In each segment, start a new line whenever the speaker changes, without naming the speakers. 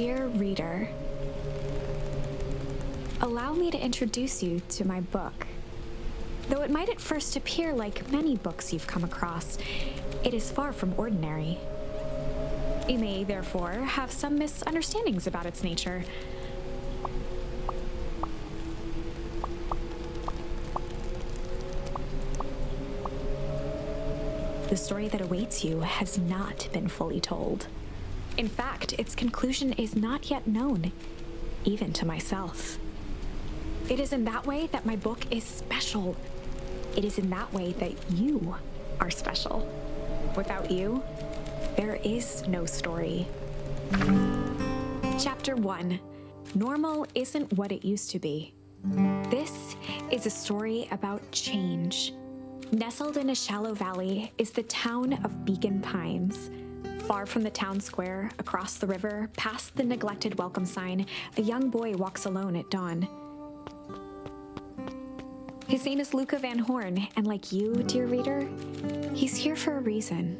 Dear reader, allow me to introduce you to my book. Though it might at first appear like many books you've come across, it is far from ordinary. You may, therefore, have some misunderstandings about its nature. The story that awaits you has not been fully told. In fact, its conclusion is not yet known, even to myself. It is in that way that my book is special. It is in that way that you are special. Without you, there is no story. Chapter 1. Normal isn't what it used to be. This is a story about change. Nestled in a shallow valley is the town of Beacon Pines. Far from the town square, across the river, past the neglected welcome sign, a young boy walks alone at dawn. His name is Luka Van Horn, and like you, dear reader, he's here for a reason.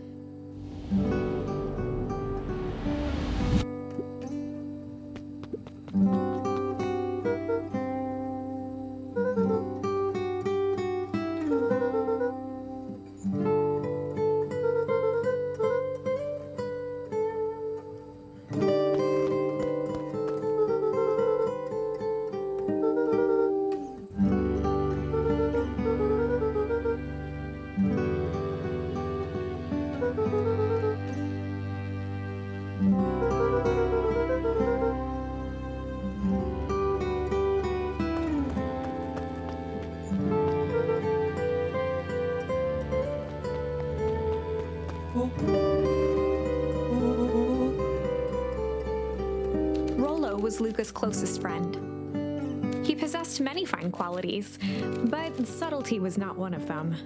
Was Luka's closest friend. He possessed many fine qualities, but subtlety was not one of them.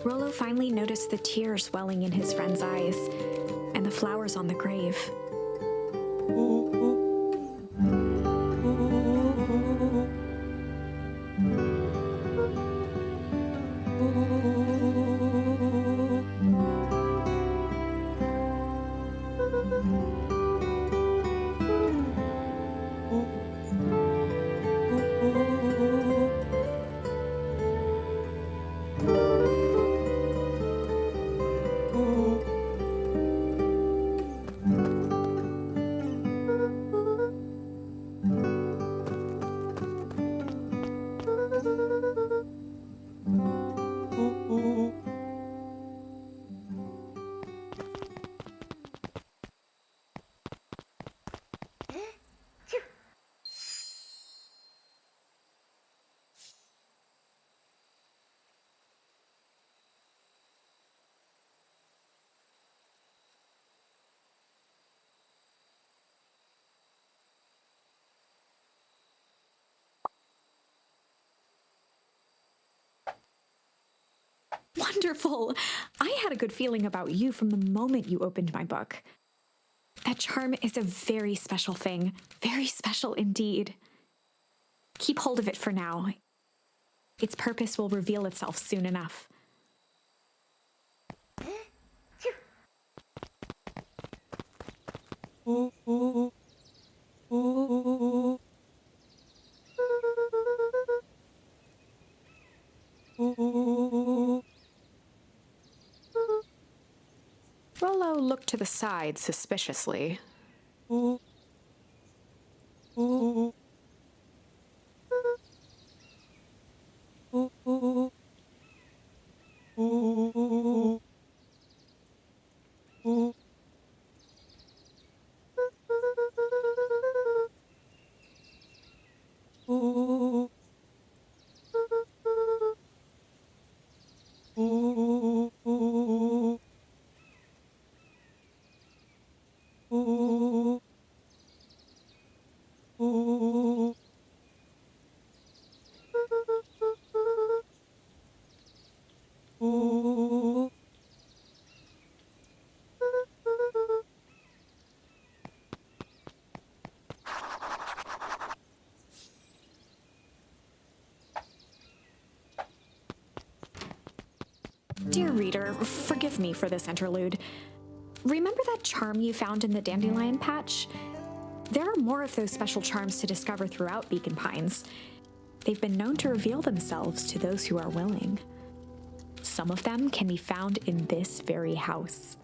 Rollo finally noticed the tears welling in his friend's eyes and the flowers on the grave. Wonderful! I had a good feeling about you from the moment you opened my book. That charm is a very special thing. Very special indeed. Keep hold of it for now. Its purpose will reveal itself soon enough. Rollo looked to the side suspiciously. Dear reader, forgive me for this interlude. Remember that charm you found in the dandelion patch? There are more of those special charms to discover throughout Beacon Pines. They've been known to reveal themselves to those who are willing. Some of them can be found in this very house.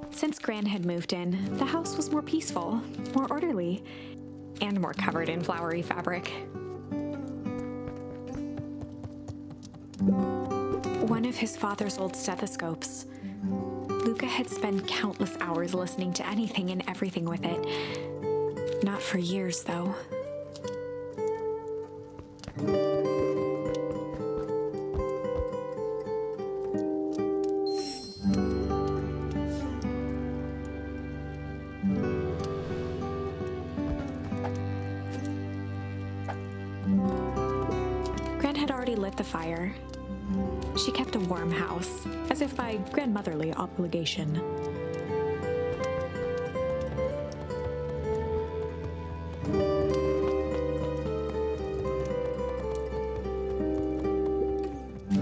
Since Gran had moved in, the house was more peaceful, more orderly, and more covered in flowery fabric. One of his father's old stethoscopes. Luka had spent countless hours listening to anything and everything with it. Not for years, though. Gran had already lit the fire. She kept a warm house, as if by grandmotherly obligation.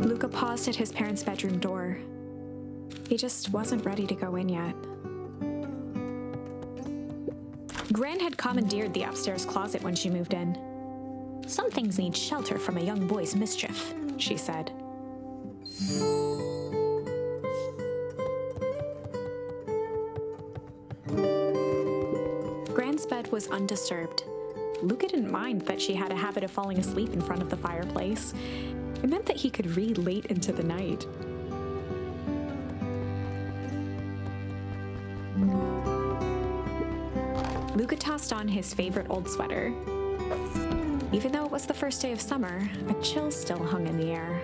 Luka paused at his parents' bedroom door. He just wasn't ready to go in yet. Gran had commandeered the upstairs closet when she moved in. "Some things need shelter from a young boy's mischief," she said. Gran's bed was undisturbed. Luka didn't mind that she had a habit of falling asleep in front of the fireplace. It meant that he could read late into the night. Luka tossed on his favorite old sweater. Even though it was the first day of summer, a chill still hung in the air.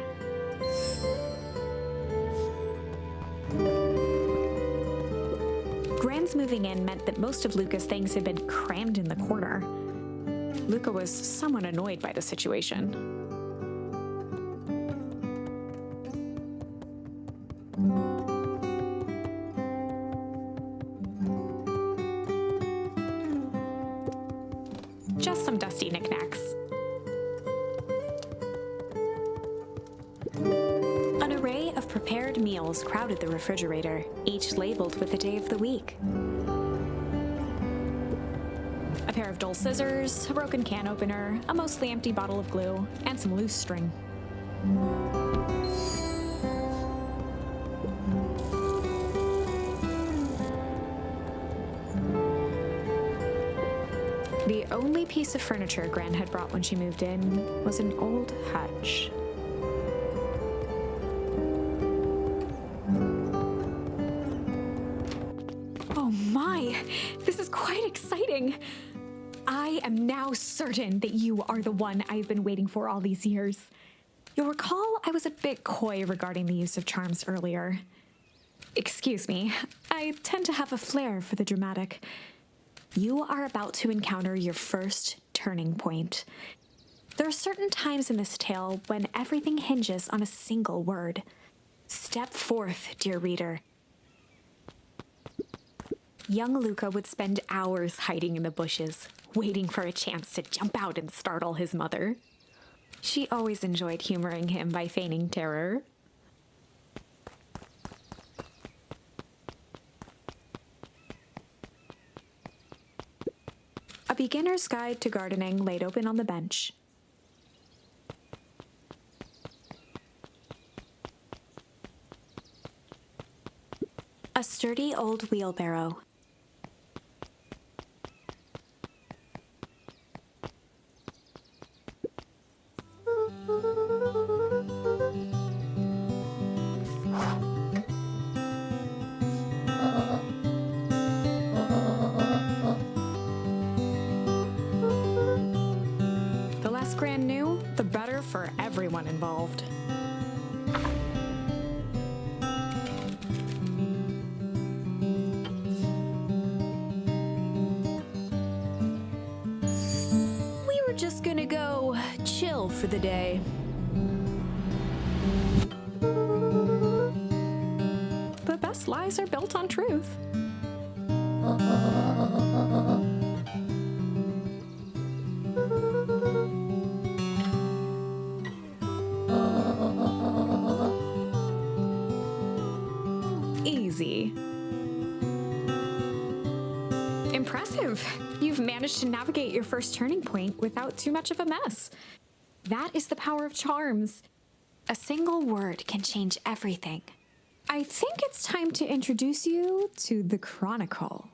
Gran's moving in meant that most of Luka's things had been crammed in the corner. Luka was somewhat annoyed by the situation. Just some dusty knickknacks. An array of prepared meals crowded the refrigerator, each labeled with the day of the week. A pair of dull scissors, a broken can opener, a mostly empty bottle of glue, and some loose string. The only piece of furniture Gran had brought when she moved in was an old hutch. Oh my, this is quite exciting. I am now certain that you are the one I've been waiting for all these years. You'll recall I was a bit coy regarding the use of charms earlier. Excuse me, I tend to have a flair for the dramatic. You are about to encounter your first turning point. There are certain times in this tale when everything hinges on a single word. Step forth, dear reader. Young Luka would spend hours hiding in the bushes, waiting for a chance to jump out and startle his mother. She always enjoyed humoring him by feigning terror. A beginner's guide to gardening laid open on the bench. A sturdy old wheelbarrow. The less Gran knew, the better for everyone involved. We were just gonna go chill for the day. The best lies are built on truth. easy. Impressive! You've managed to navigate your first turning point without too much of a mess. That is the power of charms. A single word can change everything. I think it's time to introduce you to the Chronicle.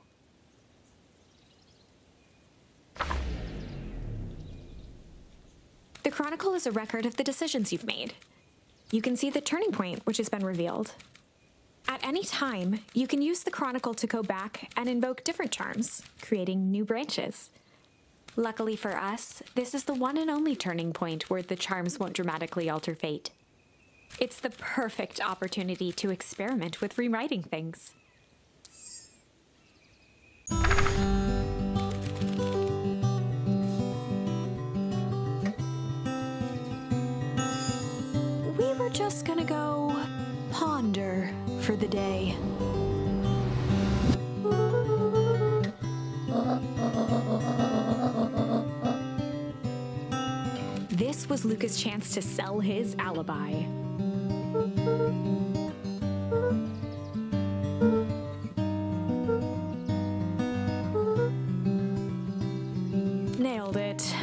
The Chronicle is a record of the decisions you've made. You can see the turning point, which has been revealed. At any time, you can use the Chronicle to go back and invoke different charms, creating new branches. Luckily for us, this is the one and only turning point where the charms won't dramatically alter fate. It's the perfect opportunity to experiment with rewriting things. We were just gonna go ponder for the day. This was Luka's chance to sell his alibi. Nailed it.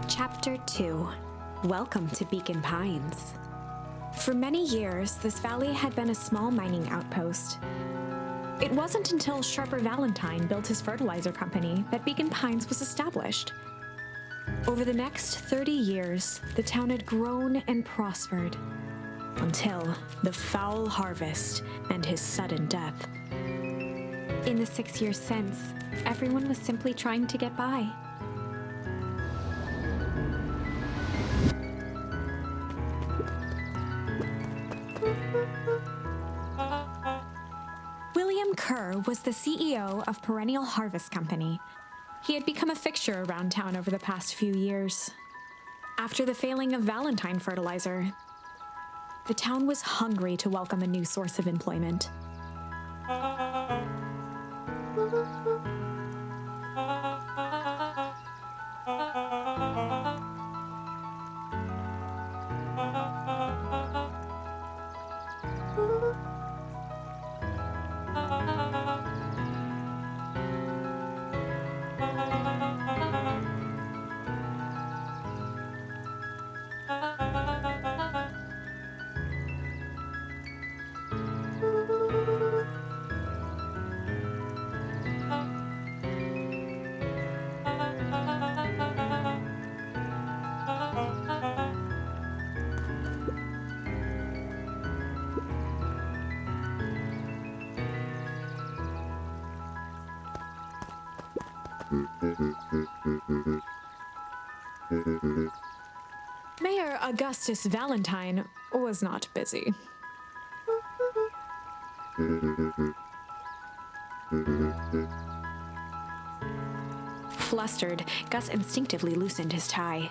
Chapter 2. Welcome to Beacon Pines. For many years, this valley had been a small mining outpost. It wasn't until Sharper Valentine built his fertilizer company that Beacon Pines was established. Over the next 30 years, the town had grown and prospered, until the foul harvest and his sudden death. In the 6 years since, everyone was simply trying to get by. Kerr was the CEO of Perennial Harvest Company. He had become a fixture around town over the past few years. After the failing of Valentine fertilizer, the town was hungry to welcome a new source of employment. Mayor Augustus Valentine was not busy. Flustered, Gus instinctively loosened his tie.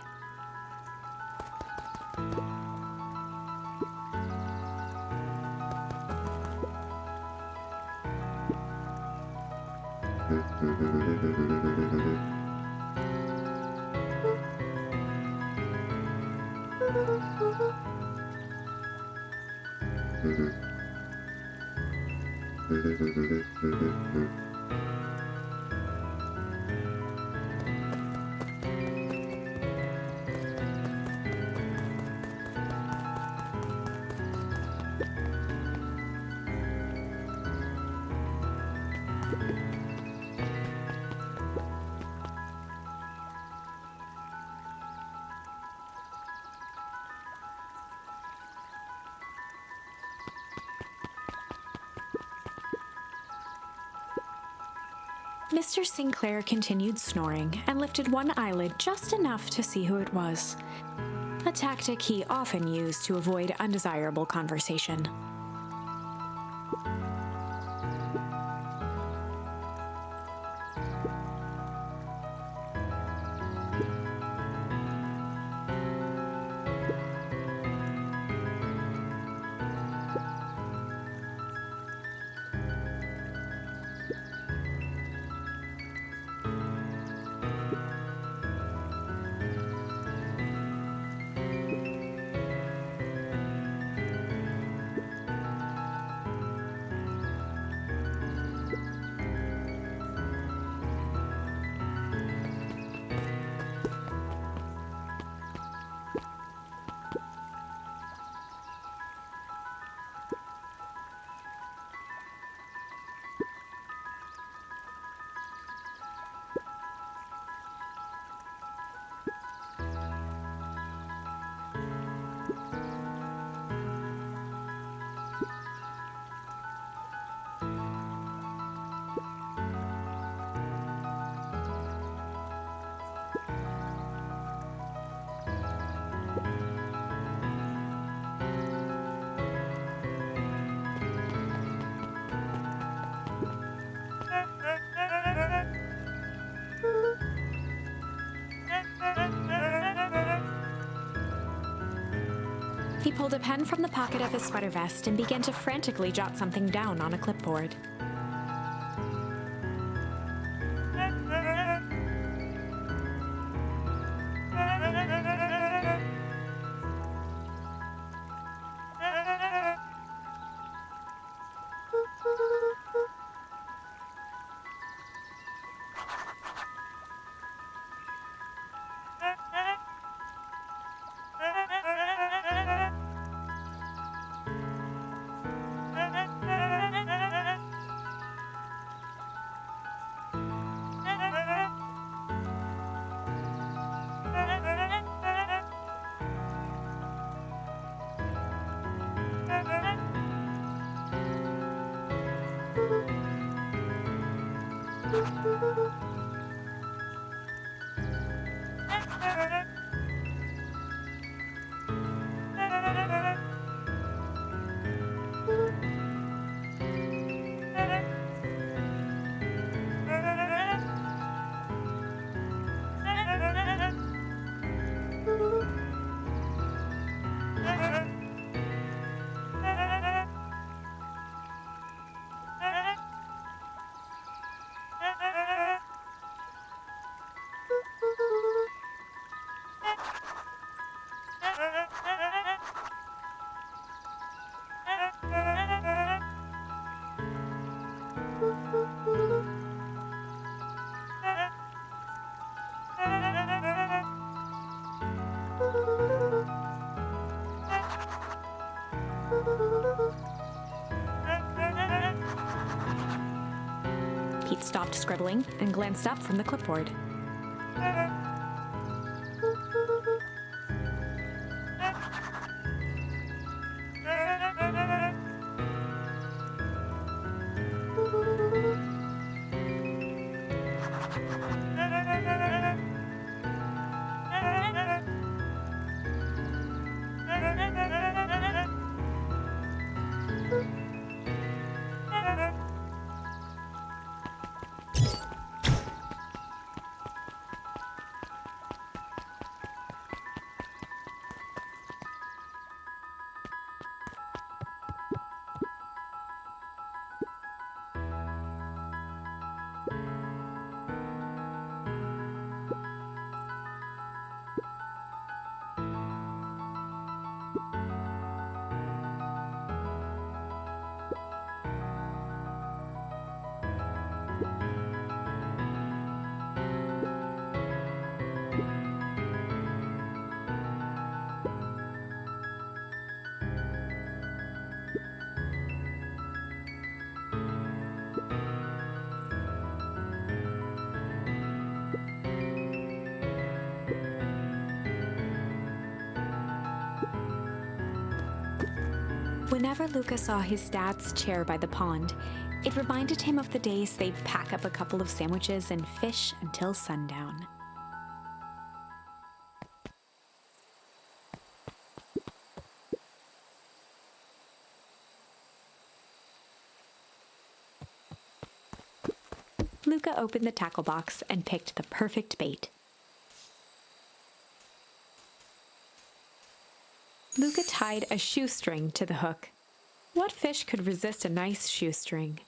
Mr. Sinclair continued snoring and lifted one eyelid just enough to see who it was, a tactic he often used to avoid undesirable conversation. He pulled a pen from the pocket of his sweater vest and began to frantically jot something down on a clipboard. Pete stopped scribbling and glanced up from the clipboard. Whenever Luka saw his dad's chair by the pond, It reminded him of the days they'd pack up a couple of sandwiches and fish until sundown. Luka opened the tackle box and picked the perfect bait. Luka tied a shoestring to the hook. What fish could resist a nice shoestring?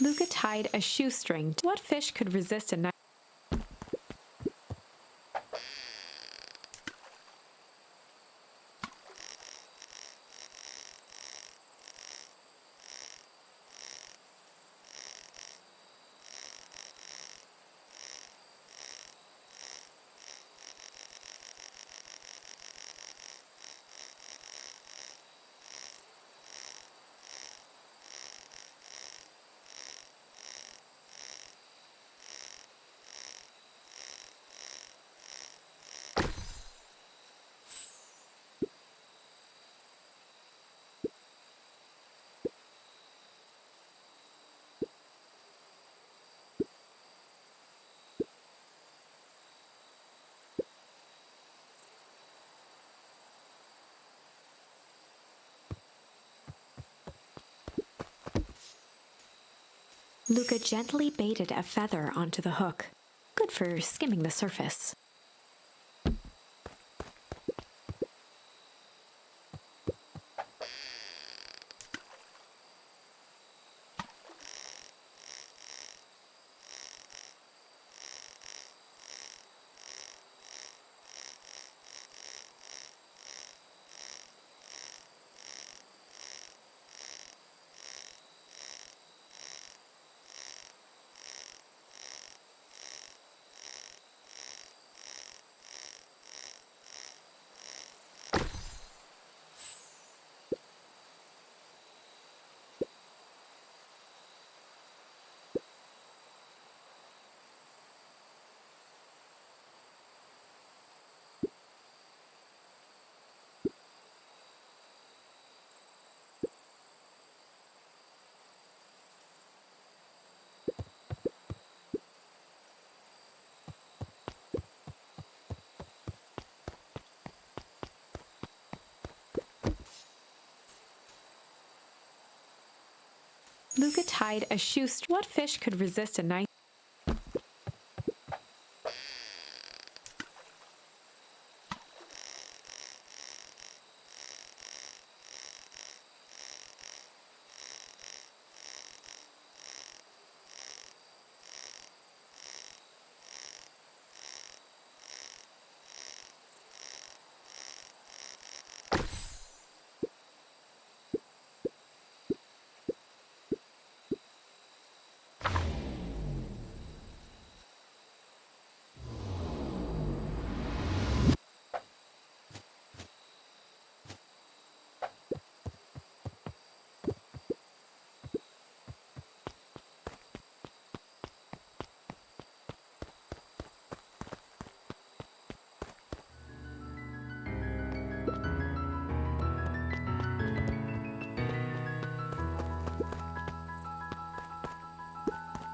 Luka tied a shoestring. What fish could resist a nice... Luka gently baited a feather onto the hook. Good for skimming the surface. Luka tied a shoestring. What fish could resist a nice...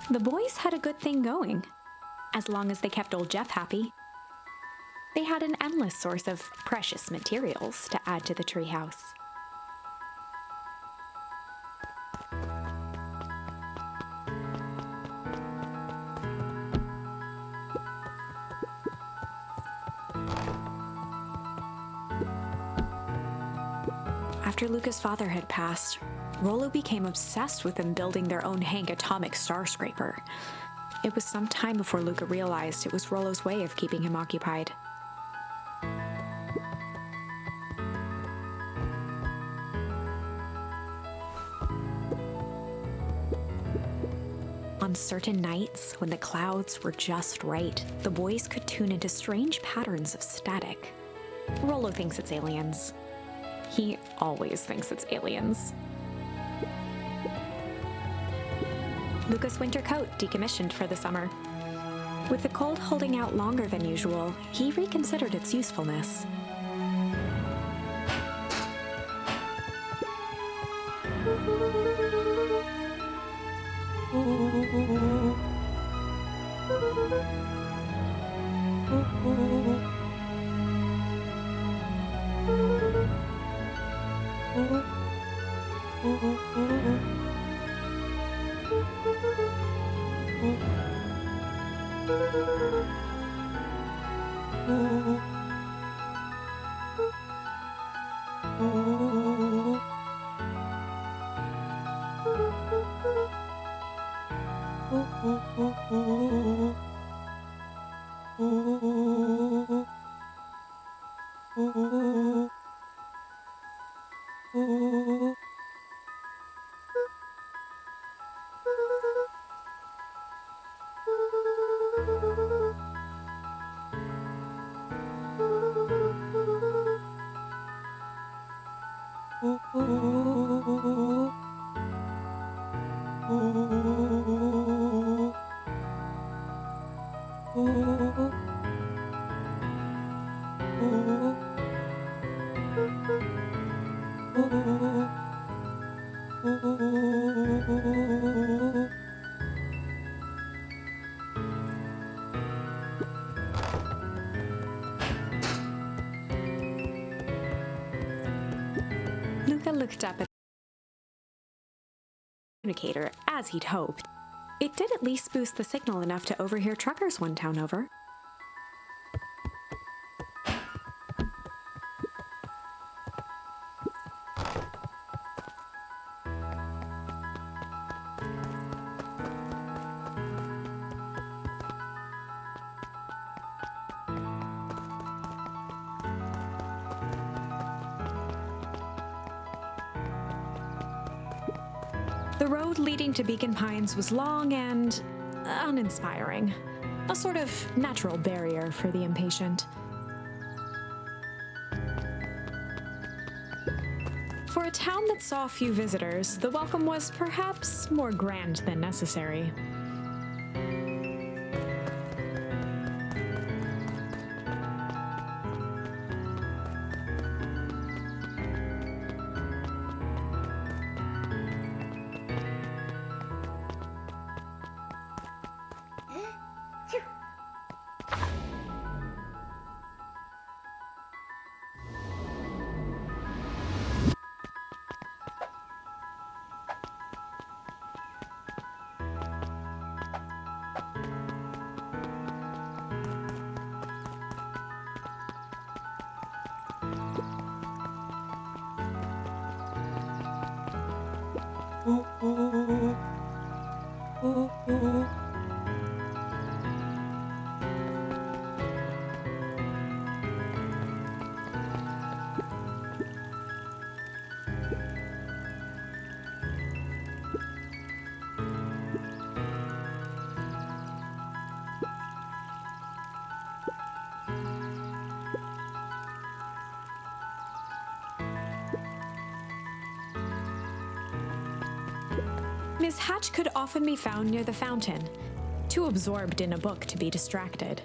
The boys had a good thing going, as long as they kept old Jeff happy. They had an endless source of precious materials to add to the treehouse. After Luka's father had passed, Rollo became obsessed with them building their own Hank atomic star scraper. It was some time before Luka realized it was Rollo's way of keeping him occupied. on certain nights when the clouds were just right, the boys could tune into strange patterns of static. Rollo thinks it's aliens. He always thinks it's aliens. Luka's winter coat decommissioned for the summer. With the cold holding out longer than usual, he reconsidered its usefulness. Luka looked up at the communicator as he'd hoped. It did at least boost the signal enough to overhear truckers one town over. The road leading to Beacon Pines was long and uninspiring, a sort of natural barrier for the impatient. For a town that saw few visitors, the welcome was perhaps more grand than necessary. Miss Hatch could often be found near the fountain, too absorbed in a book to be distracted.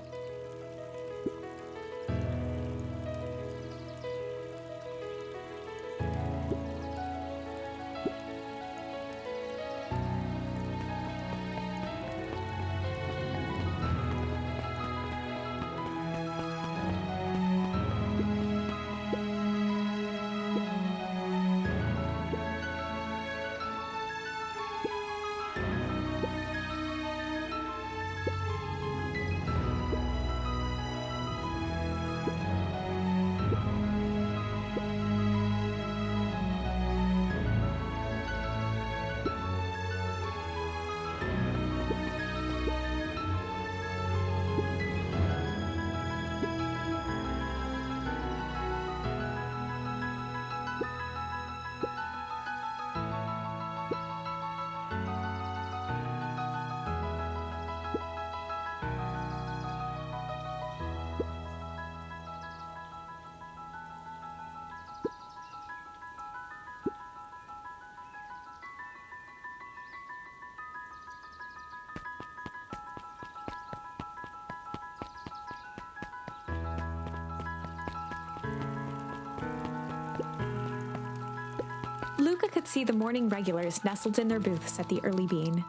Luka could see the morning regulars nestled in their booths at the early bean.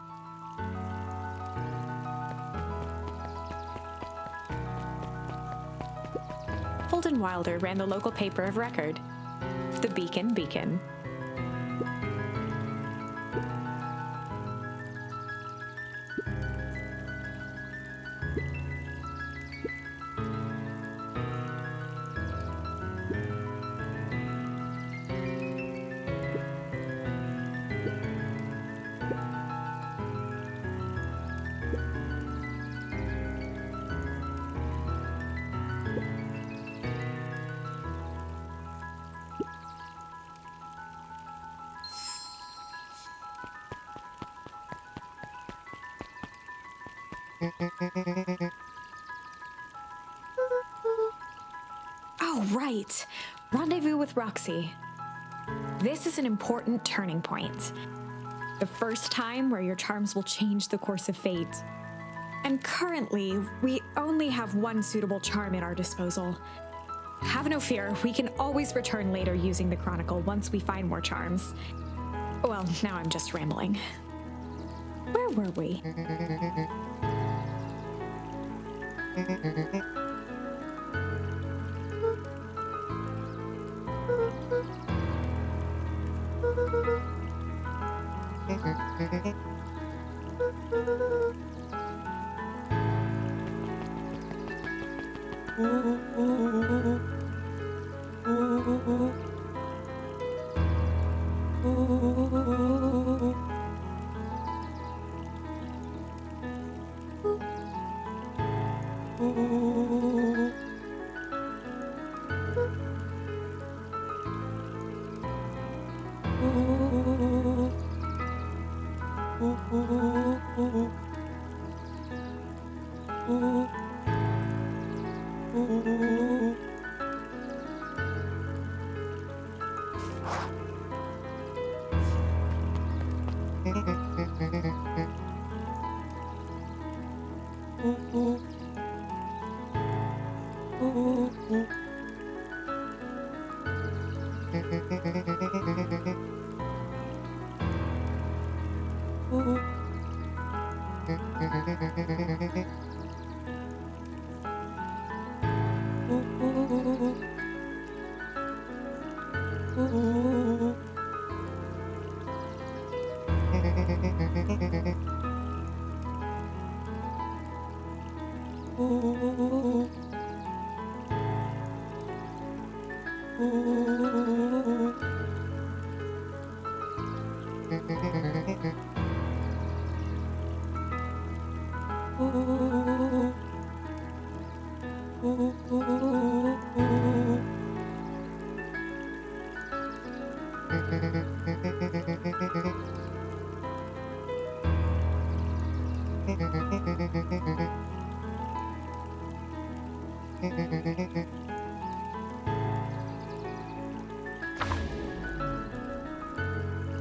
Holden Wilder ran the local paper of record, the Beacon. Oh, right. Rendezvous with Roxy. This is an important turning point. The first time where your charms will change the course of fate. And currently, we only have one suitable charm at our disposal. Have no fear, we can always return later using the Chronicle once we find more charms. Well, now I'm just rambling. Where were we?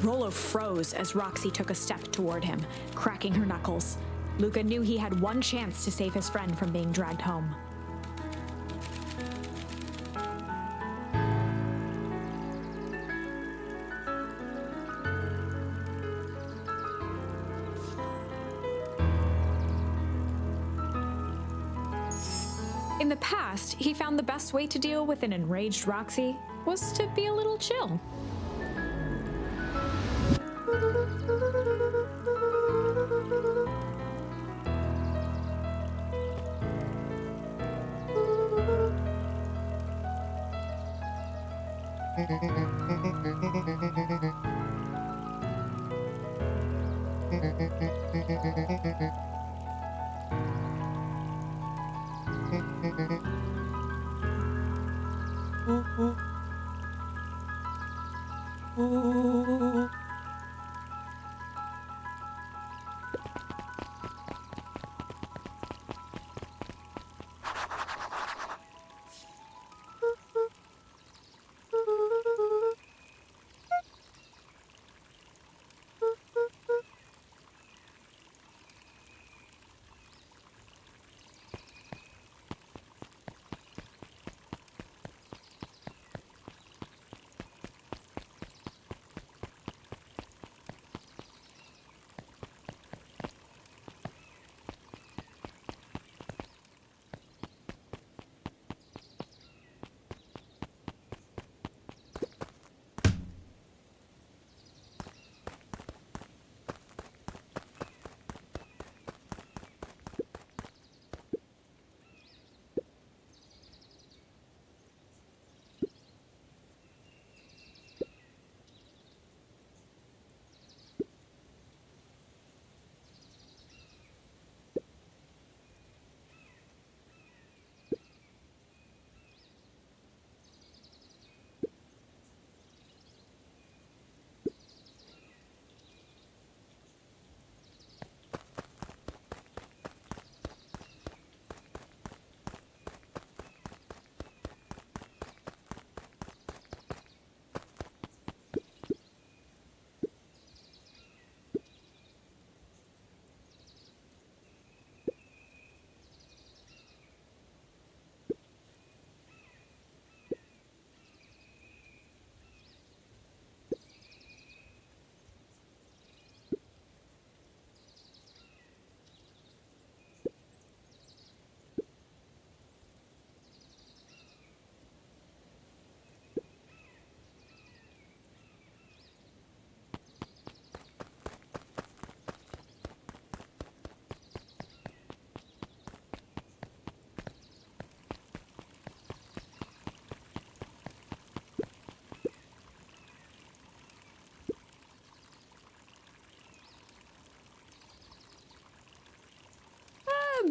Rollo froze as Roxy took a step toward him, cracking her knuckles. Luka knew he had one chance to save his friend from being dragged home. In the past, he found the best way to deal with an enraged Roxy was to be a little chill.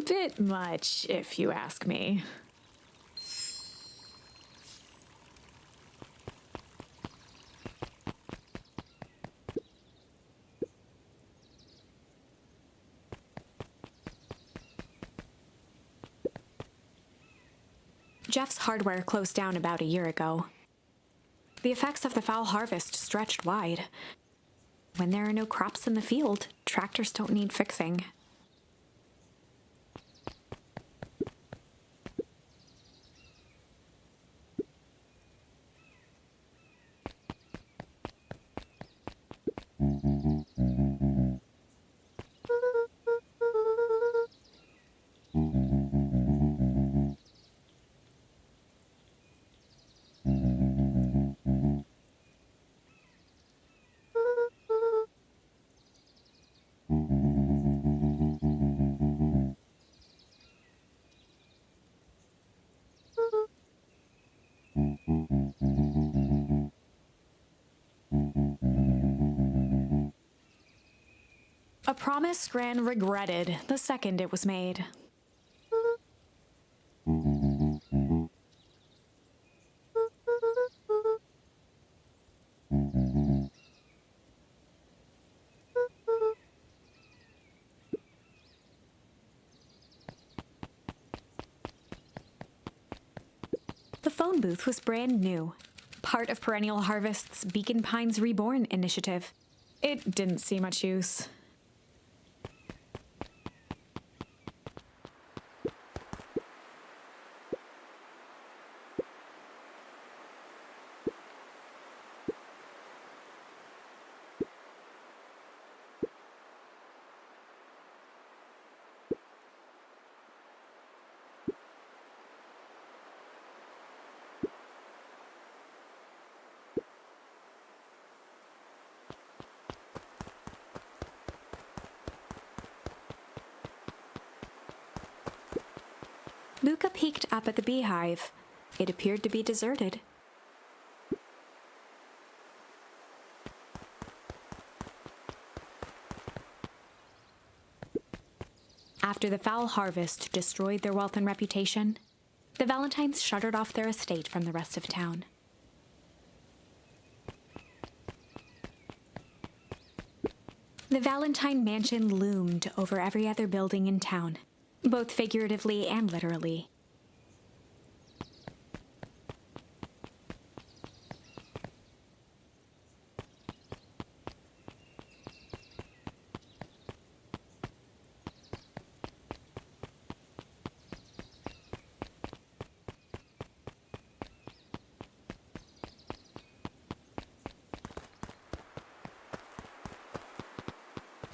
bit much, if you ask me. Jeff's hardware closed down about a year ago. The effects of the foul harvest stretched wide. When there are no crops in the field, tractors don't need fixing. A promise Gran regretted the second it was made. The phone booth was brand new, part of Perennial Harvest's Beacon Pines Reborn initiative. It didn't see much use. Luka peeked up at the beehive. It appeared to be deserted. After the foul harvest destroyed their wealth and reputation, the Valentines shuttered off their estate from the rest of town. The Valentine mansion loomed over every other building in town, both figuratively and literally.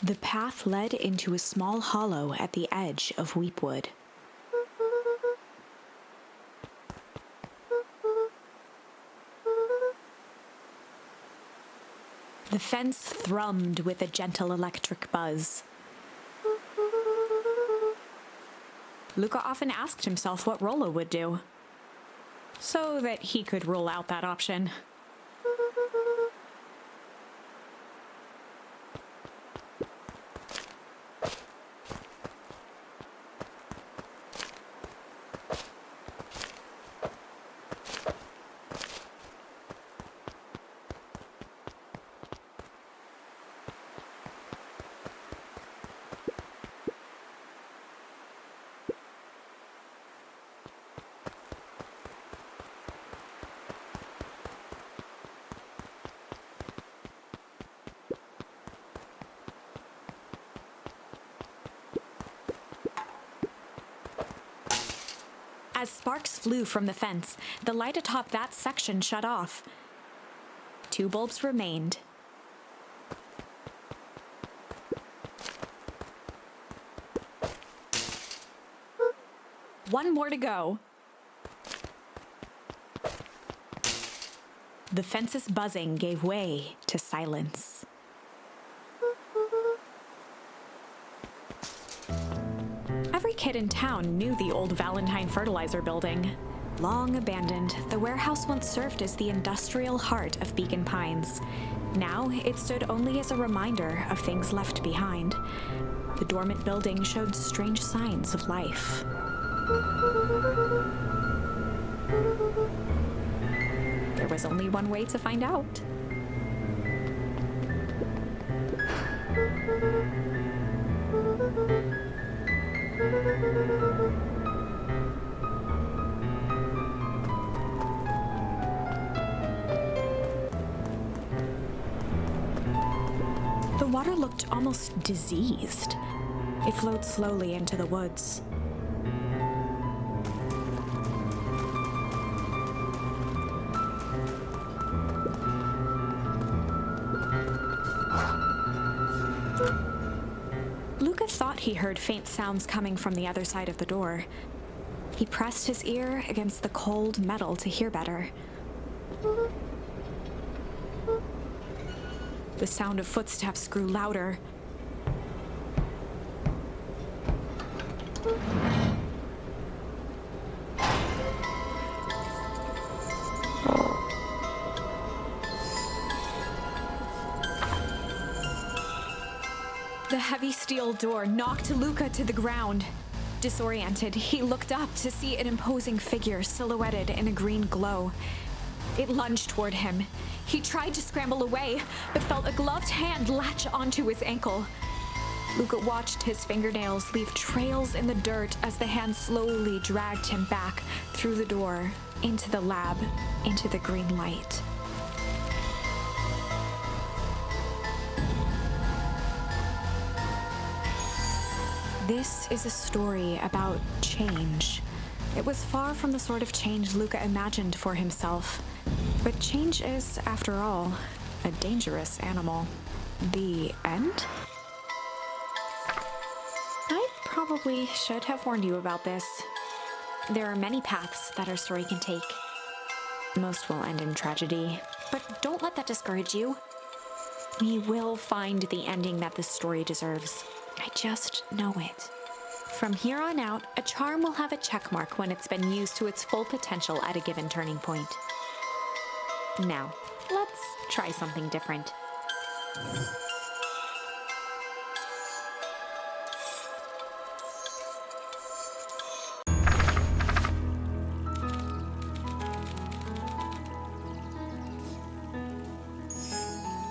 The path led into a small hollow at the edge of Weepwood. The fence thrummed with a gentle electric buzz. Luka often asked himself what Rollo would do, so that he could rule out that option. As sparks flew from the fence, the light atop that section shut off. 2 bulbs remained. One more to go. The fence's buzzing gave way to silence. Every kid in town knew the old Valentine fertilizer building. Long abandoned, the warehouse once served as the industrial heart of Beacon Pines. Now, it stood only as a reminder of things left behind. the dormant building showed strange signs of life. There was only one way to find out. The water looked almost diseased. It flowed slowly into the woods. Luka thought he heard faint sounds coming from the other side of the door. He pressed his ear against the cold metal to hear better. The sound of footsteps grew louder. The heavy steel door knocked Luka to the ground. Disoriented, he looked up to see an imposing figure silhouetted in a green glow. It lunged toward him. He tried to scramble away, but felt a gloved hand latch onto his ankle. Luka watched his fingernails leave trails in the dirt as the hand slowly dragged him back through the door, into the lab, into the green light. This is a story about change. It was far from the sort of change Luka imagined for himself. But change is, after all, a dangerous animal. The end? I probably should have warned you about this. There are many paths that our story can take. Most will end in tragedy, but don't let that discourage you. We will find the ending that this story deserves. I just know it. From here on out, a charm will have a check mark when it's been used to its full potential at a given turning point. Now, let's try something different.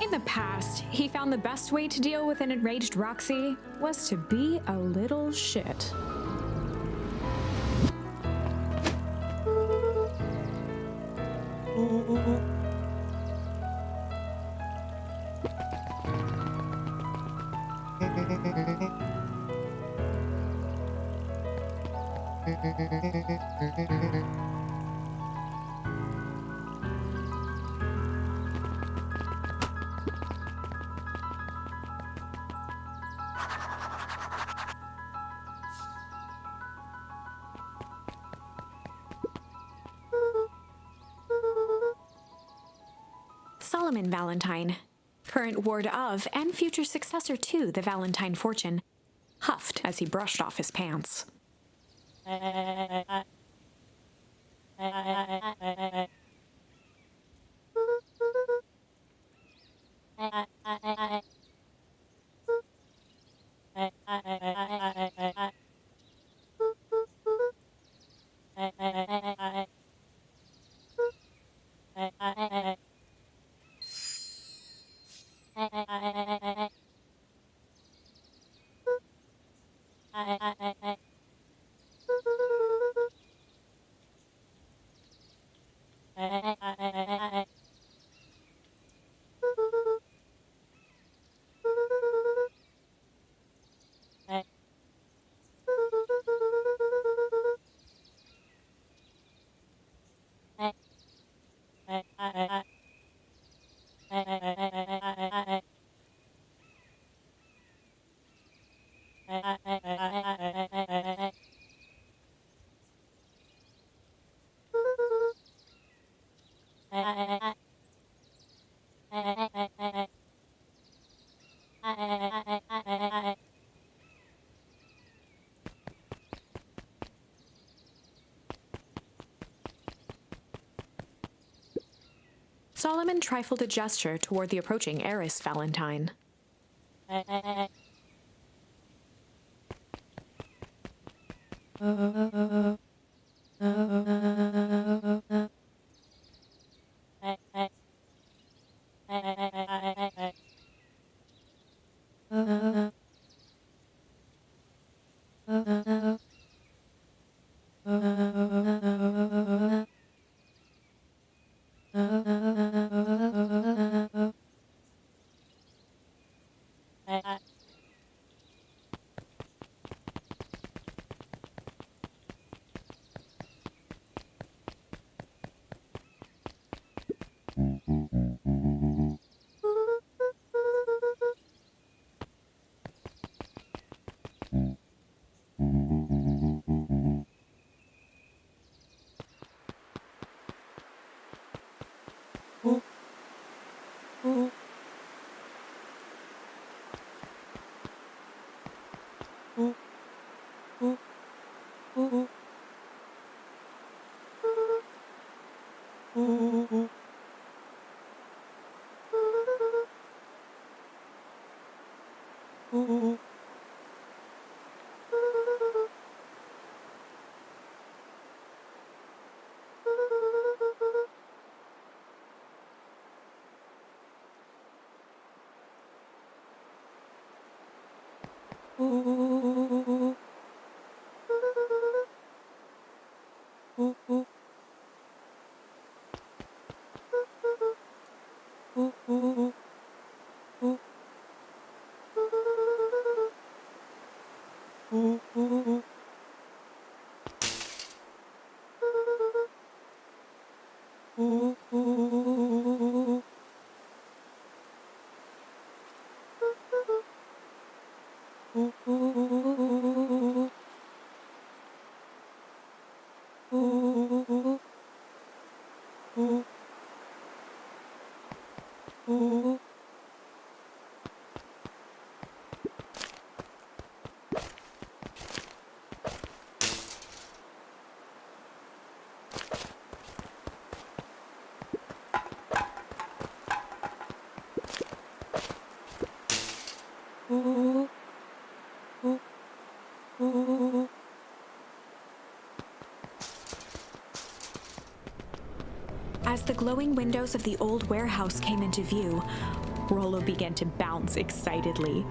In the past, he found the best way to deal with an enraged Roxy was to be a little shit. Solomon Valentine, current ward of and future successor to the Valentine fortune, huffed as he brushed off his pants. Solomon trifled a gesture toward the approaching heiress Valentine. As the glowing windows of the old warehouse came into view, Rollo began to bounce excitedly.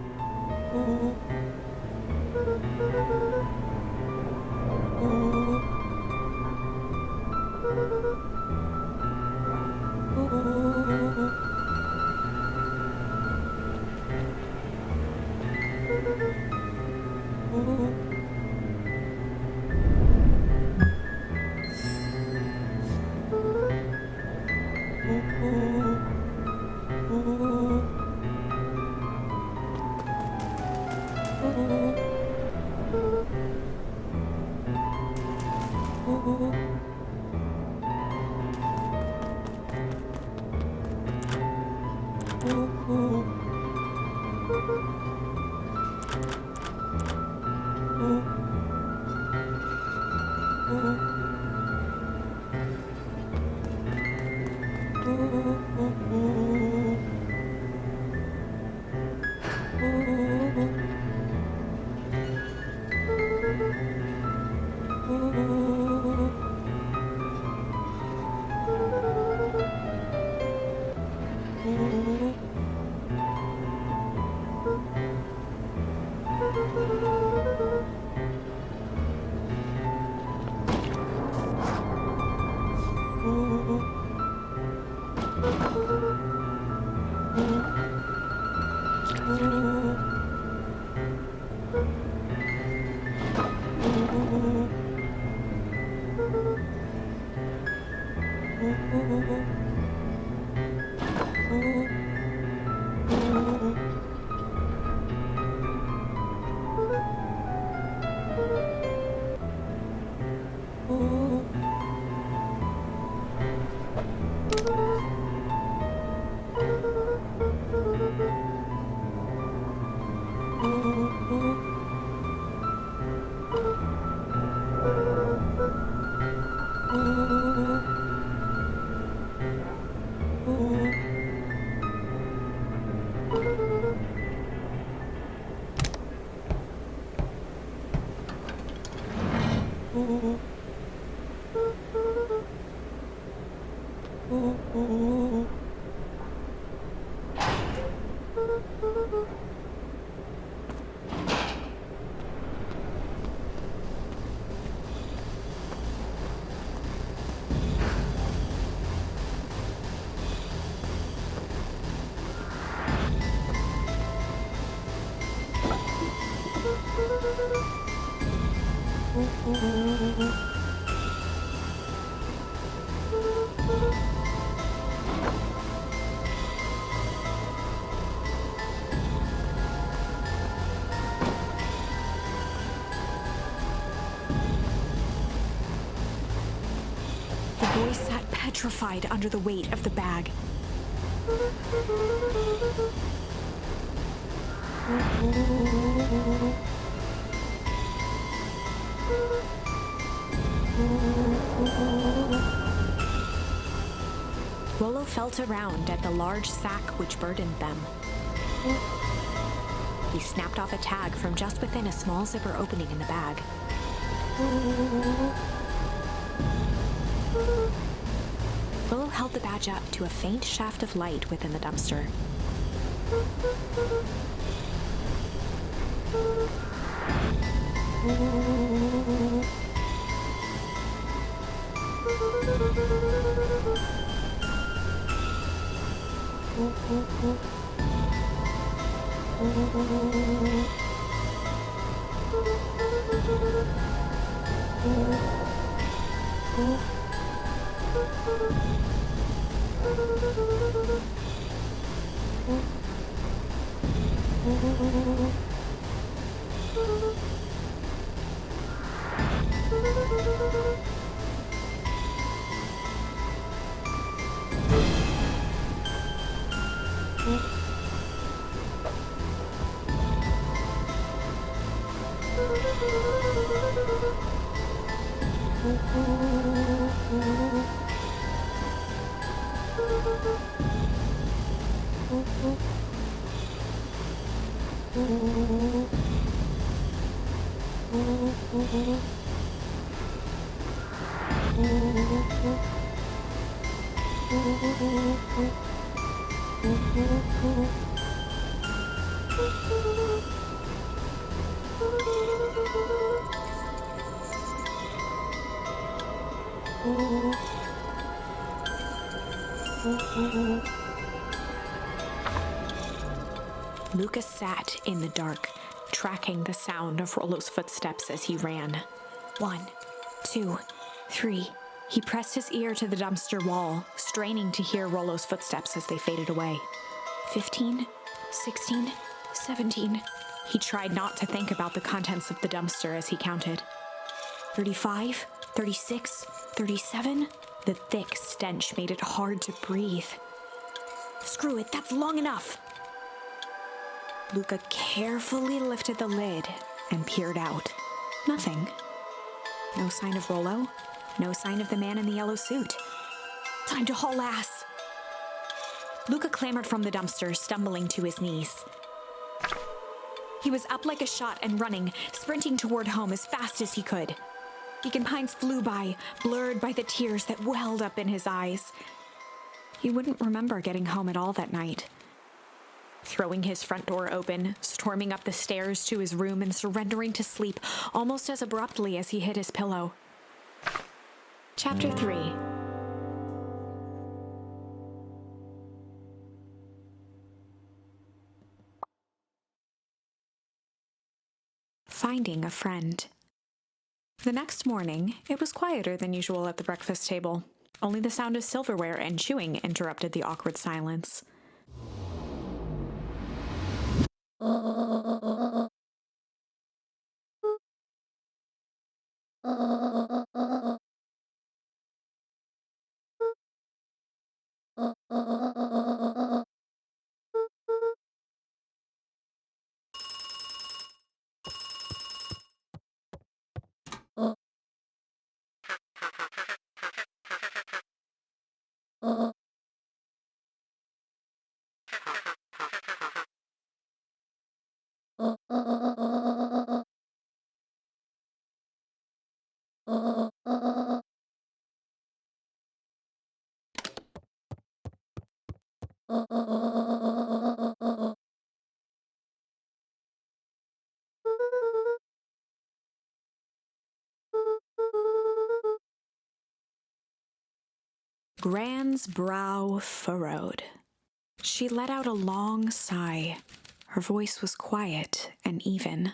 The boy sat petrified under the weight of the bag. Rollo felt around at the large sack which burdened them. He snapped off a tag from just within a small zipper opening in the bag. Rollo held the badge up to a faint shaft of light within the dumpster. Luka sat in the dark, tracking the sound of Rollo's footsteps as he ran. 1, 2, 3. He pressed his ear to the dumpster wall, straining to hear Rollo's footsteps as they faded away. 15, 16, 17. He tried not to think about the contents of the dumpster as he counted. 35, 36, 37. The thick stench made it hard to breathe. Screw it, that's long enough. Luka carefully lifted the lid and peered out. Nothing. No sign of Rollo. No sign of the man in the yellow suit. Time to haul ass. Luka clambered from the dumpster, stumbling to his knees. He was up like a shot and running, sprinting toward home as fast as he could. Beacon Pines flew by, blurred by the tears that welled up in his eyes. He wouldn't remember getting home at all that night. Throwing his front door open, storming up the stairs to his room and surrendering to sleep almost as abruptly as he hit his pillow. Chapter 3. Finding a friend. The next morning, it was quieter than usual at the breakfast table. Only the sound of silverware and chewing interrupted the awkward silence. Gran's brow furrowed. She let out a long sigh. Her voice was quiet and even.